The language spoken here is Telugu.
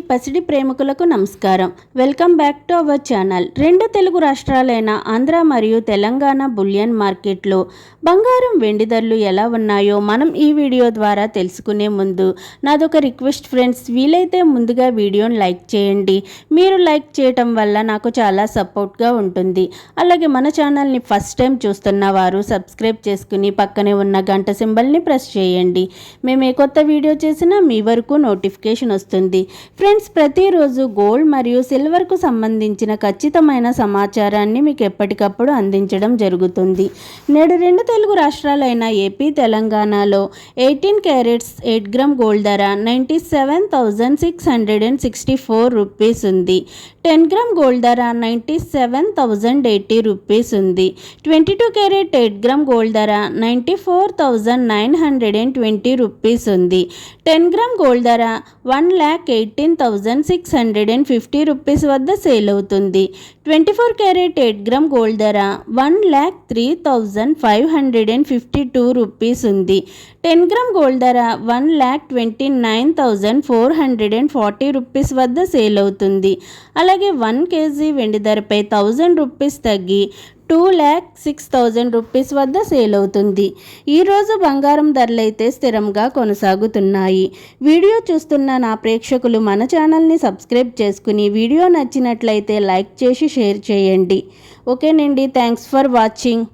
పసిడి ప్రేమికులకు నమస్కారం. Welcome back to our channel. రెండు తెలుగు రాష్ట్రాలైన ఆంధ్ర మరియు తెలంగాణ బులియన్ మార్కెట్లో బంగారం వెండి ధరలు ఎలా ఉన్నాయో మనం ఈ వీడియో ద్వారా తెలుసుకునే ముందు నాదొక రిక్వెస్ట్ ఫ్రెండ్స్, వీలైతే ముందుగా వీడియోని లైక్ చేయండి. మీరు లైక్ చేయటం వల్ల నాకు చాలా సపోర్ట్గా ఉంటుంది. అలాగే మన ఛానల్ని ఫస్ట్ టైం చూస్తున్న వారు సబ్స్క్రైబ్ చేసుకుని పక్కనే ఉన్న గంట సింబల్ని ప్రెస్ చేయండి. మేము ఏ కొత్త వీడియో చేసినా మీ వరకు నోటిఫికేషన్ వస్తుంది. ఫ్రెండ్స్, ప్రతిరోజు గోల్డ్ మరియు సిల్వర్కు సంబంధించిన ఖచ్చితమైన సమాచారాన్ని మీకు ఎప్పటికప్పుడు అందించడం జరుగుతుంది. నేడు రెండు తెలుగు రాష్ట్రాలైన ఏపీ, తెలంగాణలో 18 క్యారెట్స్ 8 గ్రామ్ గోల్డ్ ధర 97,664 రూపీస్ ఉంది. 10 గ్రామ్ గోల్డ్ ధర 97,080 రూపీస్ ఉంది. 22 క్యారెట్ 8 గ్రామ్ గోల్డ్ ధర 94,920 రూపీస్ ఉంది. 10 గ్రామ్ గోల్డ్ ధర 1,18,650 రూపీస్ వద్ద సేల్ అవుతుంది. 24 క్యారెట్ 8 గ్రామ్ గోల్డ్ ధర 1,03,552 రూపీస్ ఉంది. 10 గ్రామ్ గోల్డ్ ధర 1,29,440 రూపీస్ వద్ద సేల్ అవుతుంది. అలాగే 1 కేజీ వెండి ధరపై 1000 రూపీస్ తగ్గి 2,06,000 రూపీస్ వద్ద సేల్ అవుతుంది. ఈరోజు బంగారం ధరలైతే స్థిరంగా కొనసాగుతున్నాయి. వీడియో చూస్తున్న నా ప్రేక్షకులు మన ఛానల్ని సబ్స్క్రైబ్ చేసుకుని వీడియో నచ్చినట్లయితే లైక్ చేసి షేర్ చేయండి. ఓకేనండి, థ్యాంక్స్ ఫర్ వాచింగ్.